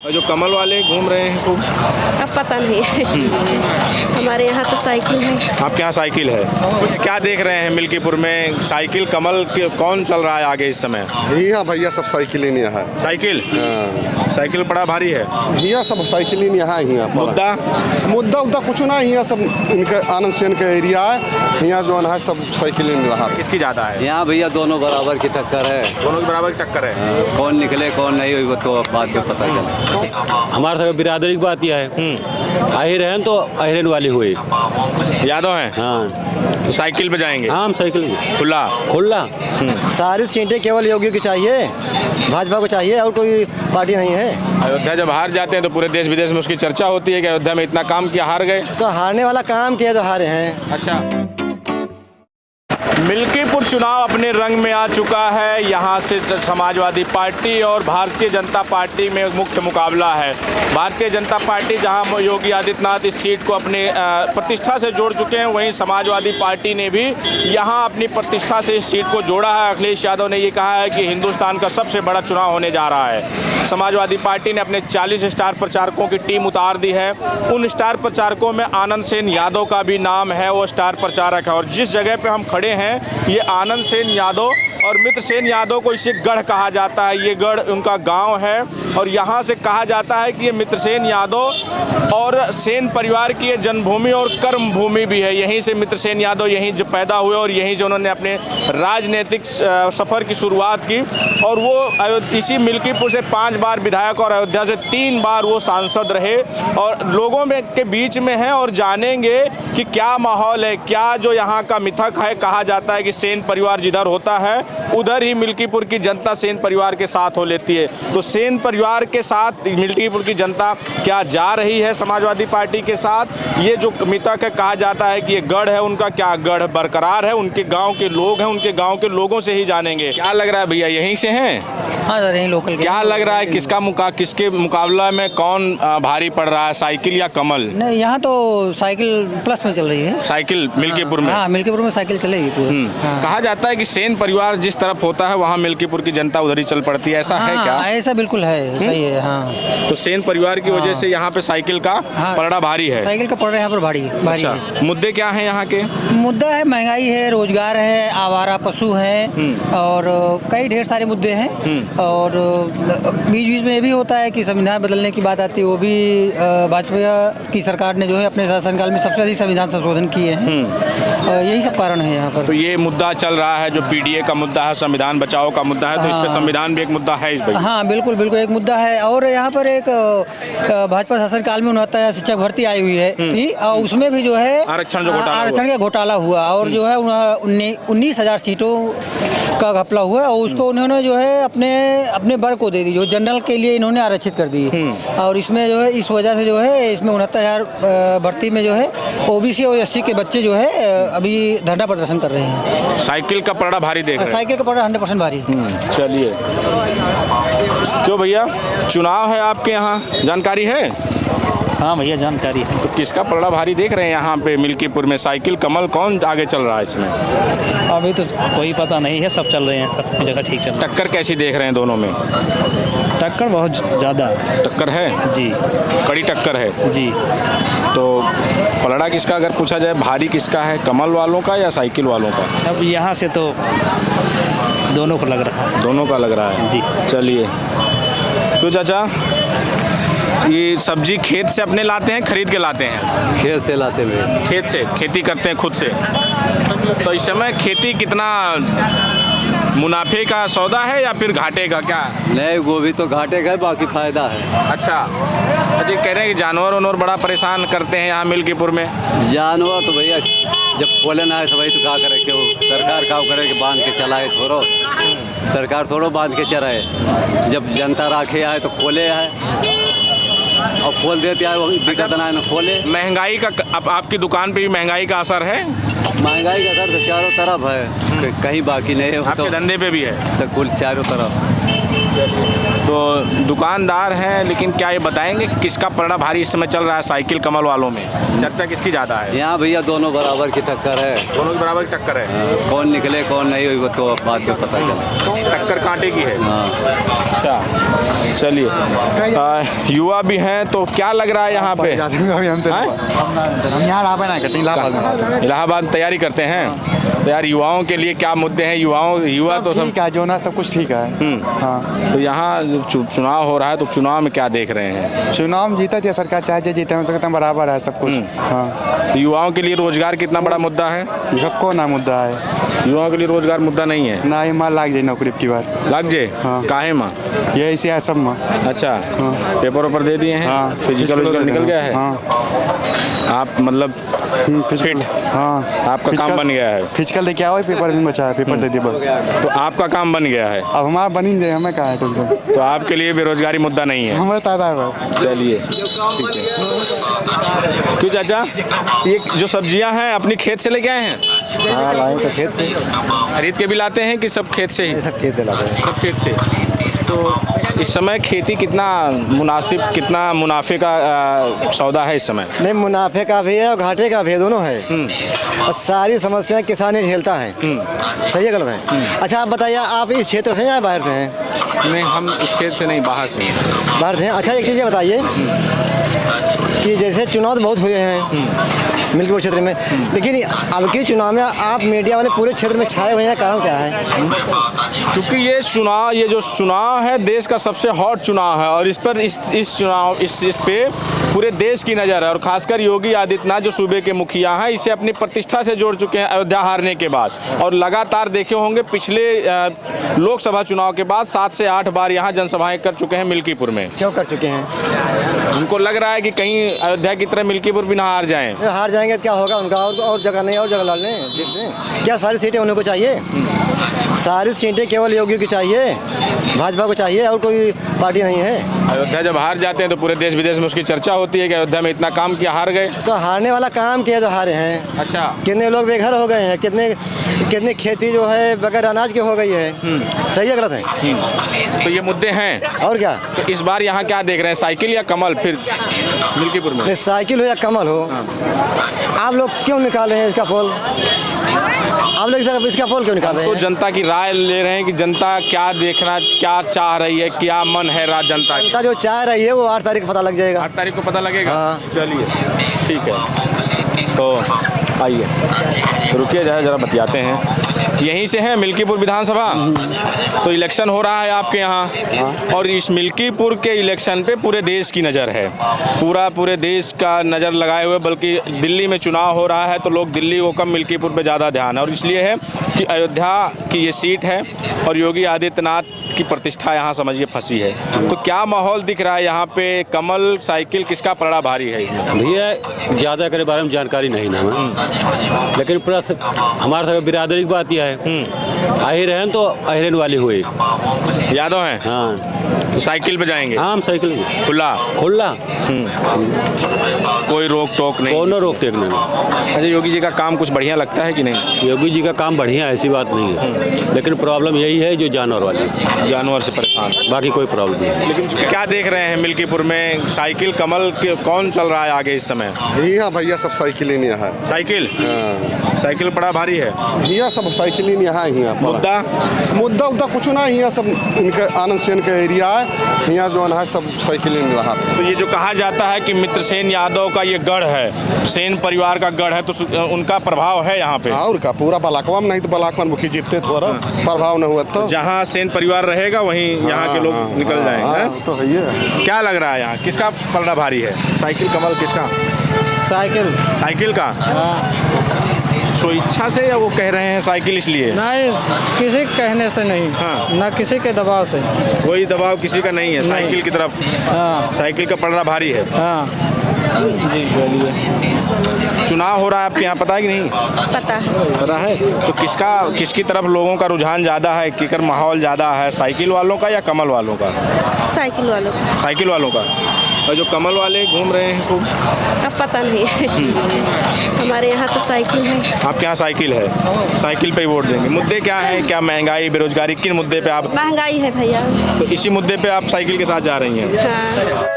और जो कमल वाले घूम रहे हैं खूब, अब पता नहीं है। हमारे यहाँ तो साइकिल है। आपके यहाँ साइकिल है? क्या देख रहे हैं मिल्कीपुर में, साइकिल कमल के कौन चल रहा है आगे इस समय? यहाँ भैया सब साइकिल ही नहीं है। साइकिल? साइकिल बड़ा भारी है यहाँ सब साइकिल ही नहीं है। यहाँ मुद्दा उद्दा कुछ ना, यहाँ सब इनका आनंद सेन का एरिया है। यहाँ जो है सब साइकिल ही नहीं रहा। किसकी ज़्यादा है यहाँ भैया? दोनों बराबर की टक्कर है। दोनों की बराबर की टक्कर है। कौन निकले कौन नहीं वो तो बाद में पता चले। हमारे सब बिरादरी की बात यह है, आहिर हैं तो अहिरन वाली हुई। यादव हैं? हाँ, तो साइकिल पे जाएंगे? हाँ, हम साइकिल खुला खुला। सारी सीटें केवल योगी की चाहिए, भाजपा को चाहिए, और कोई पार्टी नहीं है। अयोध्या जब हार जाते हैं तो पूरे देश विदेश में उसकी चर्चा होती है कि अयोध्या में इतना काम किया, हार गए। तो हारने वाला काम किया तो हारे हैं। अच्छा, मिल्कीपुर चुनाव अपने रंग में आ चुका है। यहाँ से समाजवादी पार्टी और भारतीय जनता पार्टी में मुख्य मुकाबला है। भारतीय जनता पार्टी जहाँ योगी आदित्यनाथ इस सीट को अपने प्रतिष्ठा से जोड़ चुके हैं, वहीं समाजवादी पार्टी ने भी यहाँ अपनी प्रतिष्ठा से इस सीट को जोड़ा है। अखिलेश यादव ने ये कहा है कि हिंदुस्तान का सबसे बड़ा चुनाव होने जा रहा है। समाजवादी पार्टी ने अपने 40 स्टार प्रचारकों की टीम उतार दी है। उन स्टार प्रचारकों में आनंद सेन यादव का भी नाम है, वो स्टार प्रचारक है। और जिस जगह पर हम खड़े हैं ये आनंद सेन यादव और मित्र सेन यादव को इसे गढ़ कहा जाता है। ये गढ़ उनका गांव है और यहाँ से कहा जाता है कि ये मित्र सेन यादव और सेन परिवार की ये जन्मभूमि और कर्म भूमि भी है। यहीं से मित्र सेन यादव यहीं जो पैदा हुए और यहीं से उन्होंने अपने राजनीतिक सफ़र की शुरुआत की। और वो इसी मिल्कीपुर से 5 बार विधायक और अयोध्या से 3 बार वो सांसद रहे और लोगों में के बीच में हैं। और जानेंगे कि क्या माहौल है, क्या जो यहाँ का मिथक है। कहा जाता है कि सेन परिवार जिधर होता है उधर ही मिल्कीपुर की जनता सेन परिवार के साथ हो लेती है। तो सेन परिवार के साथ मिल्कीपुर की जनता क्या जा रही है समाजवादी पार्टी के साथ? ये जो मिथक है, कहा जाता है कि ये गढ़ है उनका, क्या गढ़ बरकरार है? उनके गांव के लोग हैं, उनके गांव के लोगों से ही जानेंगे। क्या लग रहा है भैया, यहीं से हैं? हाँ सर, यहीं लोकल। क्या लग रहा है किसके मुकाबला में कौन भारी पड़ रहा है, साइकिल या कमल? नहीं, यहाँ तो साइकिल प्लस में चल रही है। साइकिल मिल्कीपुर में? हाँ, मिल्कीपुर में साइकिल चलेगी पूरी। कहा जाता है कि सेन परिवार जिस तरफ होता है वहाँ मिल्कीपुर की जनता उधर ही चल पड़ती है, ऐसा है क्या? ऐसा बिल्कुल है, सही है। हाँ, तो सेन परिवार की वजह से यहाँ पे साइकिल का पलड़ा भारी है। साइकिल का पलड़ा यहाँ पर भारी है। मुद्दे क्या हैं यहाँ के? मुद्दा है महंगाई है, रोजगार है, आवारा पशु हैं और कई ढेर सारे मुद्दे हैं। और बीच बीच में ये भी होता है कि संविधान बदलने की बात आती है। वो भी भाजपा की सरकार ने जो है अपने शासनकाल में सबसे अधिक संविधान संशोधन किए हैं। यही सब कारण है यहाँ पर। तो ये मुद्दा चल रहा है जो पीडीए का मुद्दा है, संविधान बचाओ का मुद्दा है, तो इस पे संविधान भी एक मुद्दा है इस भाई? हाँ, बिल्कुल बिल्कुल एक मुद्दा है। और यहाँ पर एक भाजपा शासनकाल में 69 शिक्षक भर्ती आई हुई है थी और उसमें भी जो है आरक्षण का घोटाला हुआ और जो है 19,000 सीटों का घपला हुआ और उसको उन्होंने जो है अपने वर्ग को दे दी, जो जनरल के लिए इन्होंने आरक्षित कर दी। और इसमें जो है इस वजह से जो है इसमें 69,000 भर्ती में जो है ओबीसी और एससी के बच्चे जो है अभी धरना प्रदर्शन कर रहे हैं। साइकिल का पलड़ा भारी देख रहे हैं? साइकिल का पलड़ा 100% भारी। चलिए, क्यों भैया चुनाव है आपके यहाँ, जानकारी है? हाँ भैया, जानकारी है। तो किसका पलड़ा भारी देख रहे हैं यहाँ पे मिल्कीपुर में, साइकिल कमल कौन आगे चल रहा है इसमें? अभी तो कोई पता नहीं है, सब चल रहे हैं, सब जगह ठीक चल रहा है। टक्कर कैसी देख रहे हैं दोनों में? टक्कर बहुत ज़्यादा टक्कर है जी, कड़ी टक्कर है जी। तो पलड़ा किसका अगर पूछा जाए, भारी किसका है, कमल वालों का या साइकिल वालों का? अब यहाँ से तो दोनों को लग रहा है। दोनों का लग रहा है जी। चलिए, तो चाचा ये सब्जी खेत से अपने लाते हैं, खरीद के लाते हैं? खेत से लाते हुए। खेत से खेती करते हैं खुद से? तो इस समय खेती कितना मुनाफे का सौदा है या फिर घाटे का, क्या? नहीं, गोभी तो घाटे का है, बाकी फायदा है। अच्छा, कह रहे हैं कि जानवर उनवर बड़ा परेशान करते हैं यहाँ मिल्कीपुर में? जानवर तो भैया जब खोले ना है तो भाई तो क्या करे, क्यों सरकार क्या करे कि बांध के चलाए? थोड़ो सरकार थोड़ो बांध के चलाए, जब जनता राखे आए तो खोले आए और खोल देते आए, वही दिक्कत ना है खोले। महंगाई का आपकी दुकान पे भी महंगाई का असर है? महंगाई का असर तो चारों तरफ है, कहीं बाकी नहीं है। आपके धंधे पे भी है? सब कुल चारों तरफ। तो दुकानदार हैं, लेकिन क्या ये बताएंगे किसका पलड़ा भारी इस समय चल रहा है साइकिल कमल वालों में? चर्चा किसकी ज़्यादा है? यहाँ भैया दोनों बराबर की टक्कर है। दोनों की बराबर की टक्कर है। कौन निकले कौन नहीं वो तो बाद में पता चले। टक्कर कांटे की है। हाँ। अच्छा, चलिए युवा भी हैं, तो क्या लग रहा है यहाँ पे? इलाहाबाद तैयारी करते हैं तो यार युवाओं के लिए क्या मुद्दे हैं? युवा तो सब ठीक है, जो ना सब कुछ ठीक है। हाँ, तो यहाँ चुनाव हो रहा है, तो चुनाव में क्या देख रहे हैं? चुनाव में जीता थी सरकार, चाहे जीते हो सकता बराबर है सब कुछ। हाँ, तो युवाओं के लिए रोजगार कितना बड़ा मुद्दा है? सबको ना मुद्दा है, युवाओं के लिए रोजगार मुद्दा नहीं है। ना ही माँ लाग जाए नौकरी की बार लग जाए। हाँ। काहे माँ? ये ऐसे है सब माँ। अच्छा, हाँ। पेपर ऊपर दे दिए हैं। हाँ, फिजिकल निकल गया है। हाँ, आप मतलब फिजिकल। हाँ, आपका काम बन गया है। फिजिकल दे क्या हो, पेपर भी बचा है, पेपर दे दिए बस। तो आपका काम बन गया है। अब हमारा बन ही जाए, हमें क्या है टेंशन। तो आपके लिए बेरोजगारी मुद्दा नहीं है। हमें बता रहा है। चलिए ठीक है। क्यों चाचा, ये जो सब्जियां हैं अपनी खेत से लेके आए हैं? हाँ, लाए तो खेत से, खरीद के भी लाते हैं कि सब खेत से ही? सब खेत से लाते हैं। सब खेत से। तो इस समय खेती कितना मुनासिब, कितना मुनाफे का सौदा है इस समय? नहीं, मुनाफे का भी है और घाटे का भी है, दोनों है। और सारी समस्याएं किसान ही झेलता है। सही है गलत है? अच्छा आप बताइए, आप इस क्षेत्र से हैं या बाहर से हैं? नहीं, हम इस क्षेत्र से नहीं, बाहर से हैं। बाहर से हैं। अच्छा एक चीज़ ये बताइए कि जैसे चुनाव तो बहुत हुए हैं मिल्कीपुर क्षेत्र में, लेकिन अब के चुनाव में आप मीडिया वाले पूरे क्षेत्र में छाए हुए हैं, कारण क्या है? क्योंकि ये जो चुनाव है देश का सबसे हॉट चुनाव है, और इस पर इस पे पूरे देश की नज़र है, और खासकर योगी आदित्यनाथ जो सूबे के मुखिया हैं इसे अपनी प्रतिष्ठा से जोड़ चुके हैं अयोध्या हारने के बाद। और लगातार देखे होंगे पिछले लोकसभा चुनाव के बाद 7 से 8 बार यहाँ जनसभाएं कर चुके हैं मिल्कीपुर में। क्यों कर चुके हैं? उनको लग रहा है कि कहीं अयोध्या की तरह मिल्कीपुर भी ना हार जाएं। हार जाएंगे तो क्या होगा उनका? और जगह नहीं, और जगह ला लें, देखते हैं क्या सारी सीटें उन्हें को चाहिए? सारी सीटें केवल योगी की चाहिए, भाजपा को चाहिए, और कोई पार्टी नहीं है। अयोध्या जब हार जाते हैं तो पूरे देश विदेश में उसकी चर्चा होती है कि अयोध्या में इतना काम किया, हार गए। तो हारने वाला काम किया तो हारे हैं। अच्छा, कितने लोग बेघर हो गए हैं, कितने खेती जो है बगैर अनाज के हो गई है। सही है गलत है? तो ये मुद्दे हैं। और क्या? तो इस बार यहाँ क्या देख रहे हैं, साइकिल या कमल फिर मिल्कीपुर में? साइकिल हो या कमल हो, आप लोग क्यों निकाल रहे हैं इसका पोल? आप लोग इसका पोल क्यों निकाल रहे हैं? तो जनता की राय ले रहे हैं कि जनता क्या देखना, क्या चाह रही है, क्या मन है जनता की। जनता जो चाह रही है वो 8 तारीख को पता लग जाएगा। 8 तारीख को पता लगेगा। हाँ। चलिए ठीक है, तो आइए रुकिए जरा बतियाते हैं। यहीं से हैं मिल्कीपुर विधानसभा, तो इलेक्शन हो रहा है आपके यहाँ, और इस मिल्कीपुर के इलेक्शन पे पूरे देश की नज़र है, पूरे देश का नज़र लगाए हुए। बल्कि दिल्ली में चुनाव हो रहा है तो लोग दिल्ली को कम, मिल्कीपुर पे ज़्यादा ध्यान है, और इसलिए है कि अयोध्या की ये सीट है और योगी आदित्यनाथ की प्रतिष्ठा यहाँ समझिए फंसी है। तो क्या माहौल दिख रहा है यहाँ पे? कमल साइकिल किसका पलड़ा भारी है? भैया ज़्यादा के बारे में जानकारी नहीं ना हमें, लेकिन पूरा हमारे सब बिरादरी की बात यह है, आहिर हैं तो अहिरन वाली हुई। यादव हैं? हाँ, तो साइकिल पे जाएंगे? हाँ, हम साइकिल में खुला कोई रोक टोक नहीं? कोनो रोक टोक नहीं। अच्छा, योगी जी का काम कुछ बढ़िया लगता है कि नहीं? योगी जी का काम बढ़िया है, ऐसी बात नहीं है, लेकिन प्रॉब्लम यही है जो जानवर वाली, जानवर से परेशान, बाकी कोई प्रॉब्लम नहीं है। लेकिन क्या देख रहे हैं मिल्कीपुर में, साइकिल कमल के कौन चल रहा है आगे इस समय? यहाँ भैया सब साइकिल ही नहीं है। साइकिल? साइकिल बड़ा भारी है यहाँ, सब साइकिल ही यहाँ मुद्दा उद्दा कुछ ना, यहाँ सब इनके आनंद सेन का एरिया है, यहाँ जो है सब साइकिल ही नहीं रहा। तो ये जो कहा जाता है कि मित्रसेन यादव का ये गढ़ है, सेन परिवार का गढ़ है, तो उनका प्रभाव है यहाँ पे? और का पूरा बलाकवा में नहीं तो बलाकवा मुखी जीतते थोड़ा प्रभाव नहीं हुआ, तो जहाँ सेन परिवार रहेगा वहीं यहाँ के लोग निकल जाएंगे। तो है ये। क्या लग रहा है यहाँ किसका पलड़ा भारी है? साइकिल कमल किसका? साइकिल का। सो इच्छा से या वो कह रहे हैं साइकिल इसलिए? नहीं, किसी के कहने से नहीं। हाँ। ना किसी के दबाव से। कोई दबाव किसी का नहीं है, साइकिल की तरफ। हाँ। साइकिल का पलड़ा भारी है। हाँ जी, बोलिए। चुनाव हो रहा है आपके यहाँ, पता है कि नहीं? पता है। पता है। तो किसकी तरफ लोगों का रुझान ज़्यादा है, किकर माहौल ज़्यादा है, साइकिल वालों का या कमल वालों का? साइकिल वालों को। साइकिल वालों का। और जो कमल वाले घूम रहे हैं खूब, अब पता नहीं है। हमारे यहाँ तो साइकिल है। आपके यहाँ साइकिल है, साइकिल पे ही वोट देंगे। मुद्दे क्या हैं? क्या महंगाई, बेरोजगारी, किन मुद्दे पे आप? महंगाई है भैया। तो इसी मुद्दे पे आप साइकिल के साथ जा रही हैं? हाँ।